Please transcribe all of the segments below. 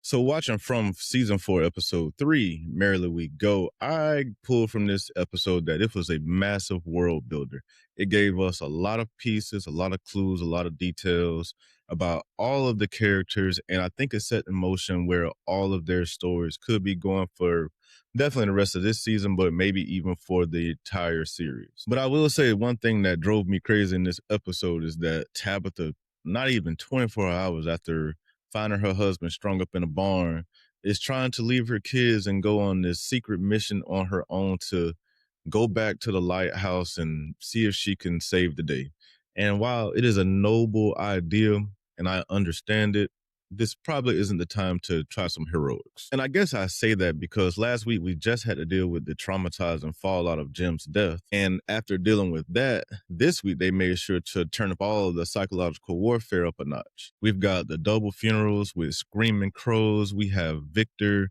So watching from season 4, episode 3, Merrily We Go, I pulled from this episode that it was a massive world builder. It gave us a lot of pieces, a lot of clues, a lot of details about all of the characters. And I think it set in motion where all of their stories could be going for definitely the rest of this season, but maybe even for the entire series. But I will say one thing that drove me crazy in this episode is that Tabitha, not even 24 hours after finding her husband strung up in a barn, is trying to leave her kids and go on this secret mission on her own to go back to the lighthouse and see if she can save the day. And while it is a noble idea and I understand it, this probably isn't the time to try some heroics. And I guess I say that because last week we just had to deal with the traumatizing fallout of Jim's death. And after dealing with that, this week they made sure to turn up all of the psychological warfare up a notch. We've got the double funerals with screaming crows. We have Victor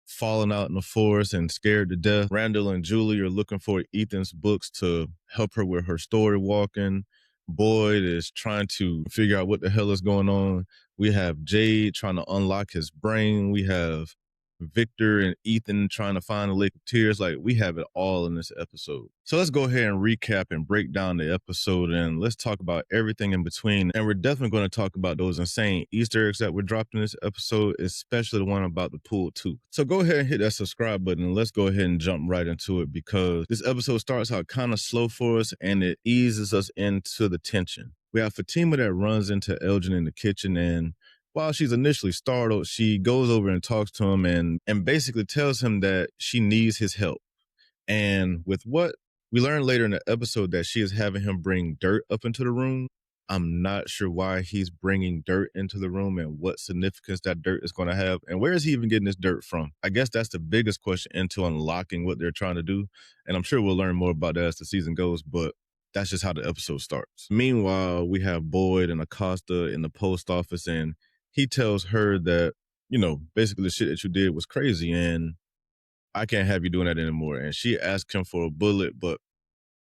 falling out in the forest and scared to death. Randall and Julie are looking for Ethan's books to help her with her story walking. Boyd is trying to figure out what the hell is going on. We have Jade trying to unlock his brain. We have Victor and Ethan trying to find the Lake of Tears. Like, we have it all in this episode. So let's go ahead and recap and break down the episode, and let's talk about everything in between. And we're definitely going to talk about those insane Easter eggs that were dropped in this episode, especially the one about the pulled tooth. So go ahead and hit that subscribe button, and let's go ahead and jump right into it, because this episode starts out kind of slow for us and it eases us into the tension. We have Fatima that runs into Elgin in the kitchen, and while she's initially startled, she goes over and talks to him and basically tells him that she needs his help. And with what we learn later in the episode, that she is having him bring dirt up into the room. I'm not sure why he's bringing dirt into the room and what significance that dirt is going to have. And where is he even getting this dirt from? I guess that's the biggest question into unlocking what they're trying to do. And I'm sure we'll learn more about that as the season goes, but that's just how the episode starts. Meanwhile, we have Boyd and Acosta in the post office, and he tells her that, basically the shit that you did was crazy and I can't have you doing that anymore. And she asks him for a bullet, but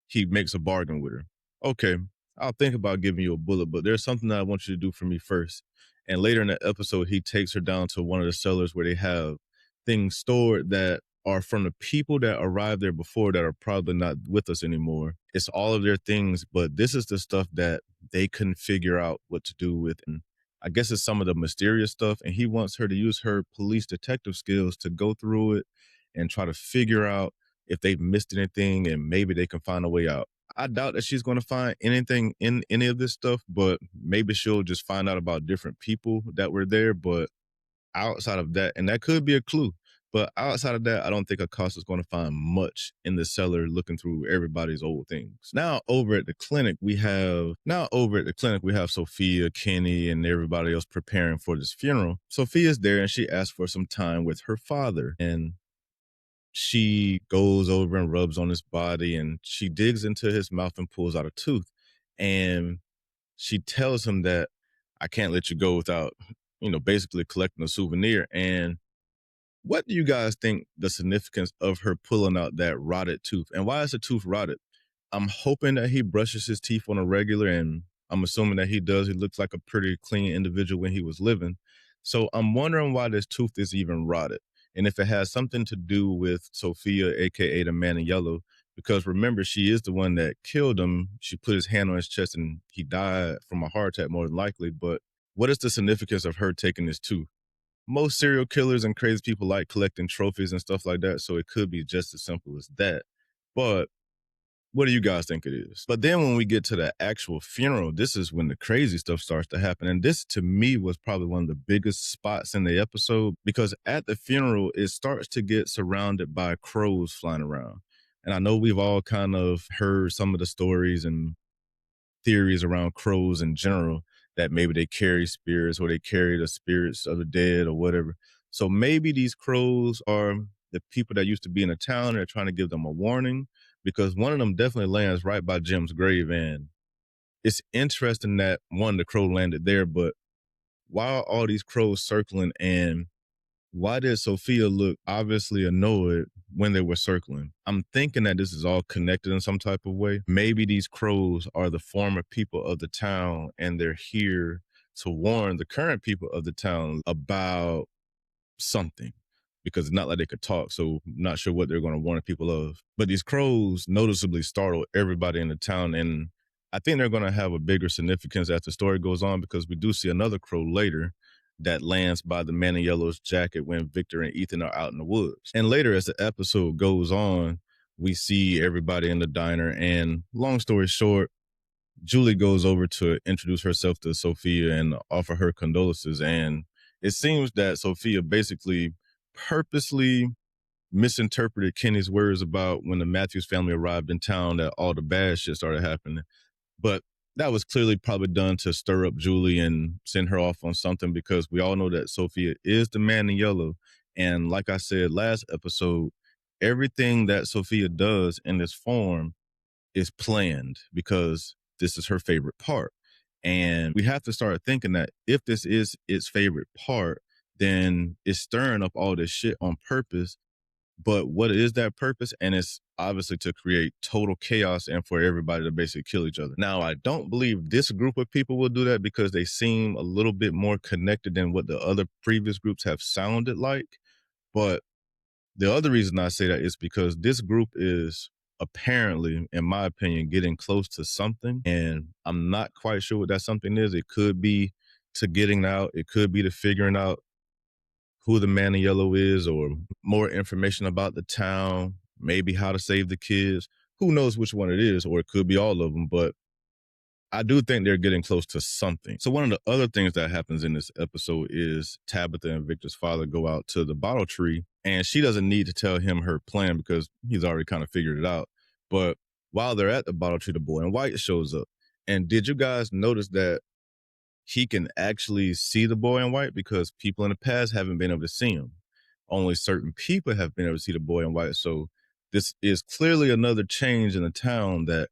he makes a bargain with her. Okay, I'll think about giving you a bullet, but there's something that I want you to do for me first. And later in the episode, he takes her down to one of the cellars where they have things stored that are from the people that arrived there before that are probably not with us anymore. It's all of their things, but this is the stuff that they couldn't figure out what to do with. And I guess it's some of the mysterious stuff. And he wants her to use her police detective skills to go through it and try to figure out if they've missed anything and maybe they can find a way out. I doubt that she's going to find anything in any of this stuff, but maybe she'll just find out about different people that were there. But outside of that, and that could be a clue, but outside of that, I don't think Acosta's going to find much in the cellar looking through everybody's old things. Now over at the clinic, we have Sophia, Kenny, and everybody else preparing for this funeral. Sophia's there and she asks for some time with her father, and she goes over and rubs on his body, and she digs into his mouth and pulls out a tooth. And she tells him that I can't let you go without, basically collecting a souvenir. And what do you guys think the significance of her pulling out that rotted tooth? And why is the tooth rotted? I'm hoping that he brushes his teeth on a regular, and I'm assuming that he does. He looks like a pretty clean individual when he was living. So I'm wondering why this tooth is even rotted. And if it has something to do with Sophia, aka the man in yellow, because remember, she is the one that killed him. She put his hand on his chest and he died from a heart attack more than likely. But what is the significance of her taking this tooth? Most serial killers and crazy people like collecting trophies and stuff like that. So it could be just as simple as that. But what do you guys think it is? But then when we get to the actual funeral, this is when the crazy stuff starts to happen. And this, to me, was probably one of the biggest spots in the episode, because at the funeral, it starts to get surrounded by crows flying around. And I know we've all kind of heard some of the stories and theories around crows in general, that maybe they carry spirits or they carry the spirits of the dead or whatever. So maybe these crows are the people that used to be in the town and they're trying to give them a warning, because one of them definitely lands right by Jim's grave. And it's interesting that one, the crow landed there, but why are all these crows circling, and why did Sophia look obviously annoyed when they were circling? I'm thinking that this is all connected in some type of way. Maybe these crows are the former people of the town and they're here to warn the current people of the town about something, because it's not like they could talk, so I'm not sure what they're going to warn people of. But these crows noticeably startle everybody in the town, and I think they're going to have a bigger significance as the story goes on, because we do see another crow later that lands by the man in yellow's jacket when Victor and Ethan are out in the woods. And later, as the episode goes on, we see everybody in the diner, and long story short, Julie goes over to introduce herself to Sophia and offer her condolences. And it seems that Sophia basically purposely misinterpreted Kenny's words about when the Matthews family arrived in town, that all the bad shit started happening. But that was clearly probably done to stir up Julie and send her off on something, because we all know that Sophia is the man in yellow. And like I said last episode, everything that Sophia does in this form is planned, because this is her favorite part. And we have to start thinking that if this is its favorite part, then it's stirring up all this shit on purpose. But what is that purpose? And it's obviously to create total chaos and for everybody to basically kill each other. Now, I don't believe this group of people will do that, because they seem a little bit more connected than what the other previous groups have sounded like. But the other reason I say that is because this group is apparently, in my opinion, getting close to something. And I'm not quite sure what that something is. It could be to getting out. It could be to figuring out who the man in yellow is, or more information about the town, maybe how to save the kids. Who knows which one it is, or it could be all of them. But I do think they're getting close to something. So one of the other things that happens in this episode is Tabitha and Victor's father go out to the bottle tree, and she doesn't need to tell him her plan because he's already kind of figured it out. But while they're at the bottle tree, the boy in white shows up. And did you guys notice that he can actually see the boy in white? Because people in the past haven't been able to see him. Only certain people have been able to see the boy in white. So this is clearly another change in the town, that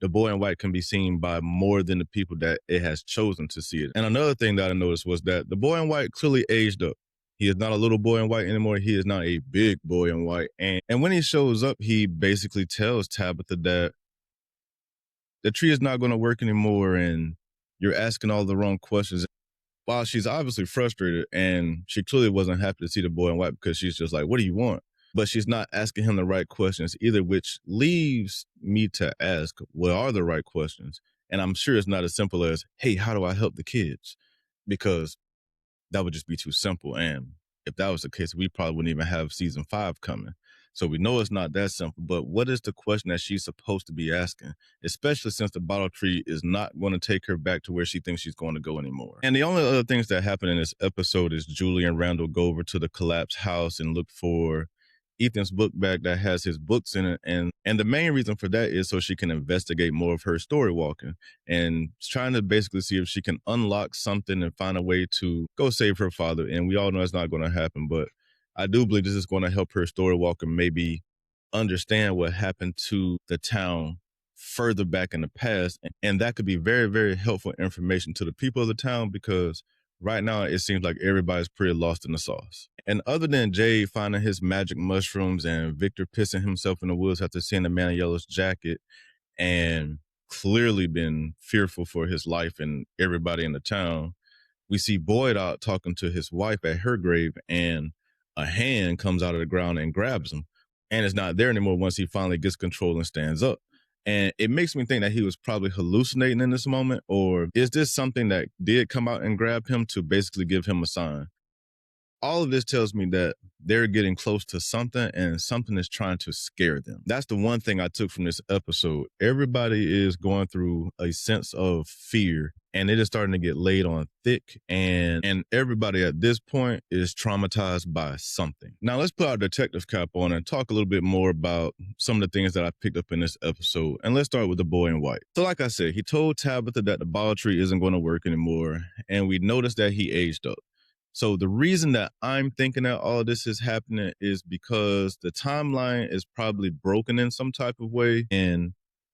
the boy in white can be seen by more than the people that it has chosen to see it. And another thing that I noticed was that the boy in white clearly aged up. He is not a little boy in white anymore. He is now a big boy in white. And when he shows up, he basically tells Tabitha that the tree is not going to work anymore, and you're asking all the wrong questions. While she's obviously frustrated, and she clearly wasn't happy to see the boy in white, because she's just like, what do you want? But she's not asking him the right questions either, which leaves me to ask, what are the right questions? And I'm sure it's not as simple as, hey, how do I help the kids? Because that would just be too simple. And if that was the case, we probably wouldn't even have season 5 coming. So we know it's not that simple. But what is the question that she's supposed to be asking, especially since the bottle tree is not going to take her back to where she thinks she's going to go anymore? And the only other things that happen in this episode is Julie and Randall go over to the collapsed house and look for Ethan's book bag that has his books in it. And the main reason for that is so she can investigate more of her story walking, and trying to basically see if she can unlock something and find a way to go save her father. And we all know it's not going to happen, but I do believe this is going to help her story walker maybe understand what happened to the town further back in the past. And that could be very, very helpful information to the people of the town, because right now it seems like everybody's pretty lost in the sauce. And other than Jade finding his magic mushrooms and Victor pissing himself in the woods after seeing the man in yellow's jacket and clearly been fearful for his life and everybody in the town, we see Boyd out talking to his wife at her grave, and a hand comes out of the ground and grabs him. And it's not there anymore once he finally gets control and stands up. And it makes me think that he was probably hallucinating in this moment, or is this something that did come out and grab him to basically give him a sign? All of this tells me that they're getting close to something, and something is trying to scare them. That's the one thing I took from this episode. Everybody is going through a sense of fear, and it is starting to get laid on thick, and everybody at this point is traumatized by something. Now let's put our detective cap on and talk a little bit more about some of the things that I picked up in this episode. And let's start with the boy in white. So like I said, he told Tabitha that the bottle tree isn't going to work anymore, and we noticed that he aged up. So the reason that I'm thinking that all of this is happening is because the timeline is probably broken in some type of way. And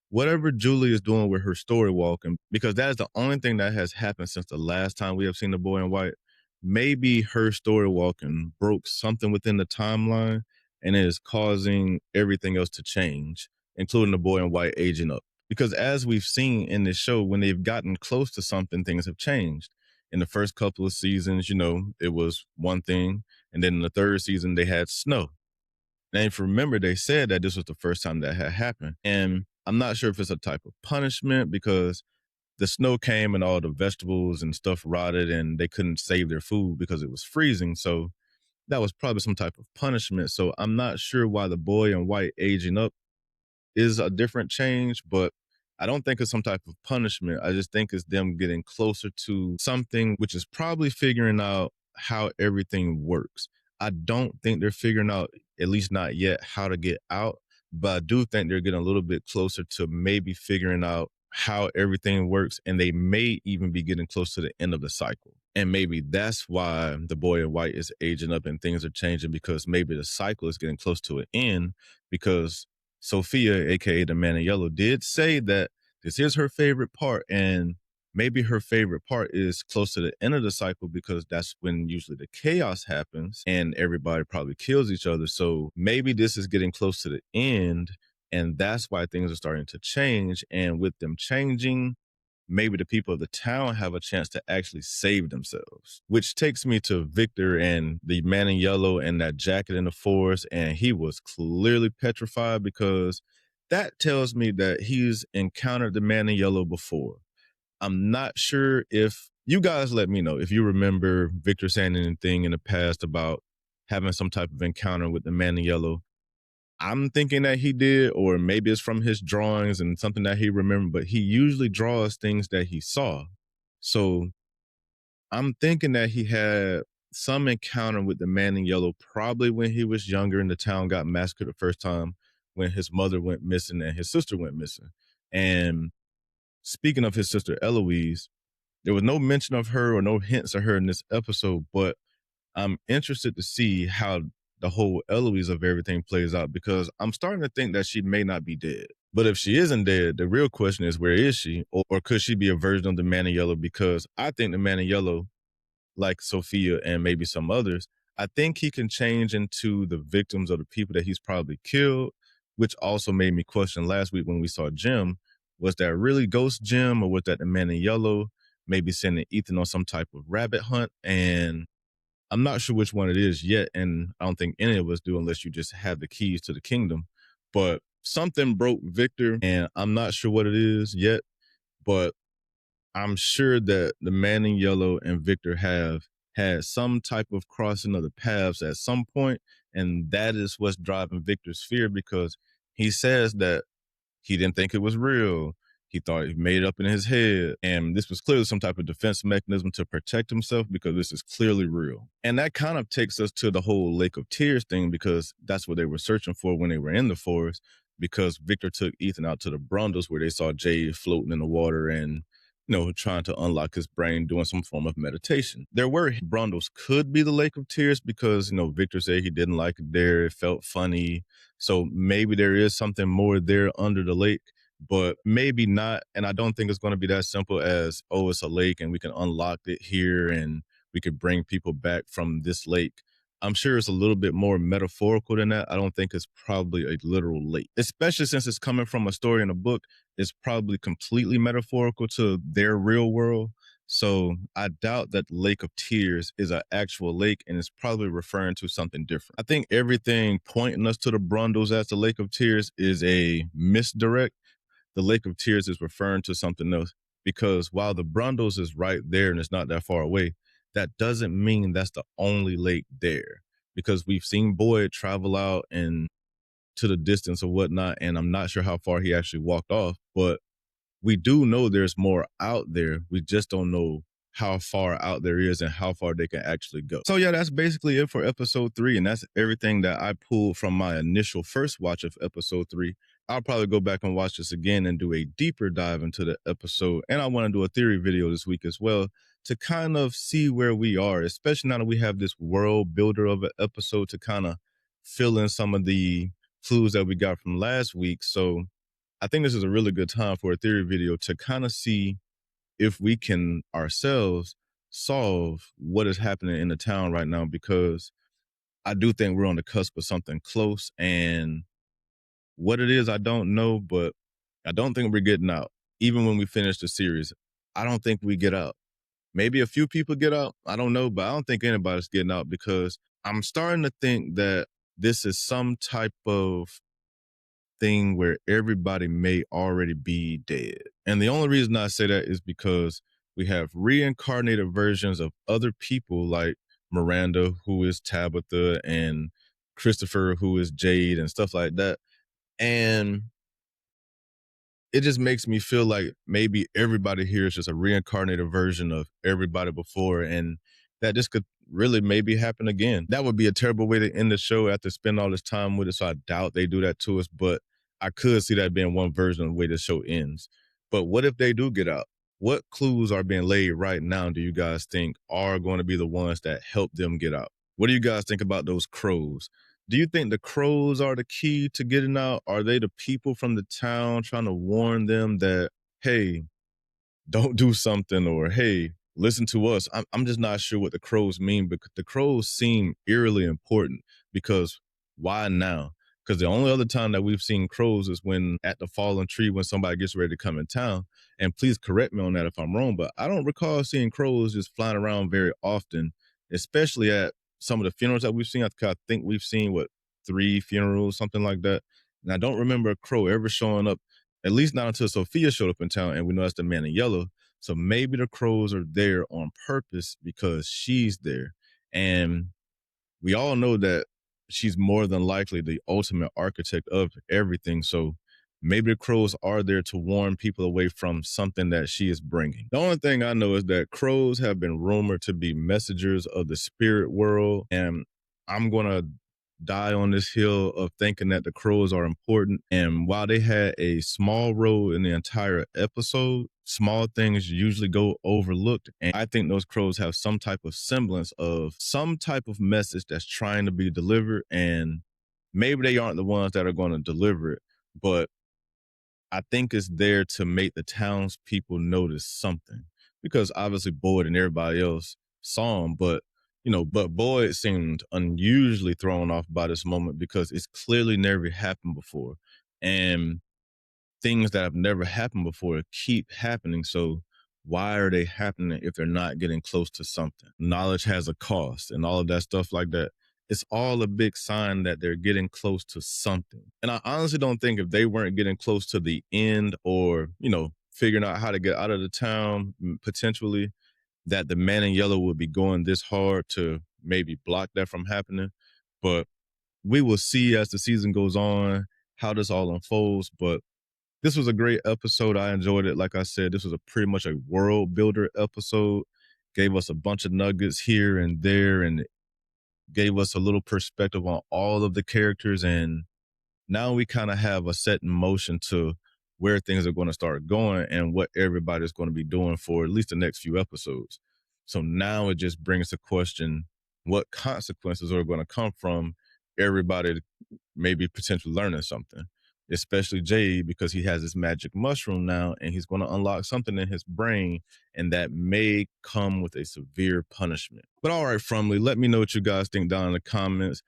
whatever Julie is doing with her story walking, because that is the only thing that has happened since the last time we have seen the boy in white, maybe her story walking broke something within the timeline, and it is causing everything else to change, including the boy in white aging up. Because as we've seen in this show, when they've gotten close to something, things have changed. In the first couple of seasons, it was one thing. And then in the third season, they had snow. And if you remember, they said that this was the first time that had happened. And I'm not sure if it's a type of punishment because the snow came and all the vegetables and stuff rotted and they couldn't save their food because it was freezing. So that was probably some type of punishment. So I'm not sure why the boy in white aging up is a different change, but I don't think it's some type of punishment. I just think it's them getting closer to something, which is probably figuring out how everything works. I don't think they're figuring out, at least not yet, how to get out, but I do think they're getting a little bit closer to maybe figuring out how everything works, and they may even be getting close to the end of the cycle. And maybe that's why the boy in white is aging up and things are changing, because maybe the cycle is getting close to an end, because Sophia, aka the man in yellow, did say that this is her favorite part, and maybe her favorite part is close to the end of the cycle because that's when usually the chaos happens and everybody probably kills each other. So maybe this is getting close to the end, and that's why things are starting to change. And with them changing, maybe the people of the town have a chance to actually save themselves. Which takes me to Victor and the man in yellow and that jacket in the forest. And he was clearly petrified, because that tells me that he's encountered the man in yellow before. I'm not sure if you guys let me know if you remember Victor saying anything in the past about having some type of encounter with the man in yellow. I'm thinking that he did, or maybe it's from his drawings and something that he remembered, but he usually draws things that he saw. So I'm thinking that he had some encounter with the man in yellow, probably when he was younger and the town got massacred the first time, when his mother went missing and his sister went missing. And speaking of his sister Eloise, there was no mention of her or no hints of her in this episode, but I'm interested to see how the whole Eloise of everything plays out, because I'm starting to think that she may not be dead. But if she isn't dead, the real question is, where is she? Or could she be a version of the man in yellow? Because I think the man in yellow, like Sophia and maybe some others, I think he can change into the victims of the people that he's probably killed, which also made me question last week when we saw Jim, was that really Ghost Jim, or was that the man in yellow maybe sending Ethan on some type of rabbit hunt? And I'm not sure which one it is yet, and I don't think any of us do unless you just have the keys to the kingdom. But something broke Victor, and I'm not sure what it is yet, but I'm sure that the man in yellow and Victor have had some type of crossing of the paths at some point, and that is what's driving Victor's fear, because he says that he didn't think it was real. He thought he made it up in his head. And this was clearly some type of defense mechanism to protect himself, because this is clearly real. And that kind of takes us to the whole Lake of Tears thing, because that's what they were searching for when they were in the forest, because Victor took Ethan out to the Brundles where they saw Jade floating in the water and, trying to unlock his brain, doing some form of meditation. There were Brundles could be the Lake of Tears, because, Victor said he didn't like it there. It felt funny. So maybe there is something more there under the lake, but maybe not. And I don't think it's going to be that simple as, oh, it's a lake and we can unlock it here and we could bring people back from this lake. I'm sure it's a little bit more metaphorical than that. I don't think it's probably a literal lake, especially since it's coming from a story in a book. It's probably completely metaphorical to their real world. So I doubt that Lake of Tears is an actual lake, and it's probably referring to something different. I think everything pointing us to the Brundles as the Lake of Tears is a misdirect. The Lake of Tears is referring to something else, because while the Brundles is right there and it's not that far away, that doesn't mean that's the only lake there, because we've seen Boyd travel out and to the distance or whatnot, and I'm not sure how far he actually walked off, but we do know there's more out there. We just don't know how far out there is and how far they can actually go. So yeah, that's basically it for episode 3. And that's everything that I pulled from my initial first watch of episode 3. I'll probably go back and watch this again and do a deeper dive into the episode. And I want to do a theory video this week as well, to kind of see where we are, especially now that we have this world builder of an episode to kind of fill in some of the clues that we got from last week. So I think this is a really good time for a theory video to kind of see if we can ourselves solve what is happening in the town right now, because I do think we're on the cusp of something close, and what it is, I don't know, but I don't think we're getting out. Even when we finish the series, I don't think we get out. Maybe a few people get out. I don't know, but I don't think anybody's getting out because I'm starting to think that this is some type of thing where everybody may already be dead. And the only reason I say that is because we have reincarnated versions of other people like Miranda, who is Tabitha, and Christopher, who is Jade, and stuff like that. And it just makes me feel like maybe everybody here is just a reincarnated version of everybody before, and that this could really maybe happen again. That would be a terrible way to end the show after spending all this time with it. So I doubt they do that to us, but I could see that being one version of the way the show ends. But what if they do get out? What clues are being laid right now do you guys think are going to be the ones that help them get out? What do you guys think about those crows? Do you think the crows are the key to getting out? Are they the people from the town trying to warn them that, hey, don't do something, or hey, listen to us? I'm just not sure what the crows mean, but the crows seem eerily important because why now? Because the only other time that we've seen crows is when at the fallen tree when somebody gets ready to come in town. And please correct me on that if I'm wrong, but I don't recall seeing crows just flying around very often, especially at some of the funerals that we've seen. I think we've seen what, 3 funerals, something like that. And I don't remember a crow ever showing up, at least not until Sophia showed up in town, and we know that's the man in yellow. So maybe the crows are there on purpose because she's there. And we all know that she's more than likely the ultimate architect of everything. So maybe the crows are there to warn people away from something that she is bringing. The only thing I know is that crows have been rumored to be messengers of the spirit world. And I'm going to die on this hill of thinking that the crows are important. And while they had a small role in the entire episode, small things usually go overlooked. And I think those crows have some type of semblance of some type of message that's trying to be delivered. And maybe they aren't the ones that are going to deliver it, but I think it's there to make the townspeople notice something, because obviously Boyd and everybody else saw him, but but Boyd seemed unusually thrown off by this moment because it's clearly never happened before. And things that have never happened before keep happening. So why are they happening if they're not getting close to something? Knowledge has a cost and all of that stuff like that. It's all a big sign that they're getting close to something. And I honestly don't think if they weren't getting close to the end, or, figuring out how to get out of the town potentially, that the man in yellow would be going this hard to maybe block that from happening. But we will see as the season goes on how this all unfolds. But this was a great episode. I enjoyed it. Like I said, this was a pretty much a world builder episode. Gave us a bunch of nuggets here and there, and gave us a little perspective on all of the characters. And now we kind of have a set in motion to where things are going to start going and what everybody's going to be doing for at least the next few episodes. So now it just brings the question, what consequences are going to come from everybody maybe potentially learning something, especially Jade, because he has this magic mushroom now and he's going to unlock something in his brain, and that may come with a severe punishment. But all right, Frumley, let me know what you guys think down in the comments.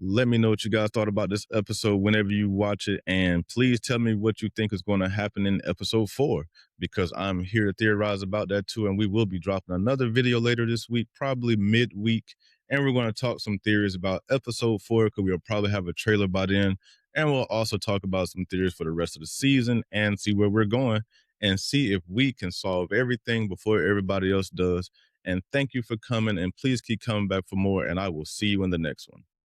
Let me know what you guys thought about this episode whenever you watch it. And please tell me what you think is going to happen in episode 4, because I'm here to theorize about that too. And we will be dropping another video later this week, probably midweek. And we're going to talk some theories about episode 4, because we'll probably have a trailer by then. And we'll also talk about some theories for the rest of the season and see where we're going and see if we can solve everything before everybody else does. And thank you for coming, and please keep coming back for more. And I will see you in the next one.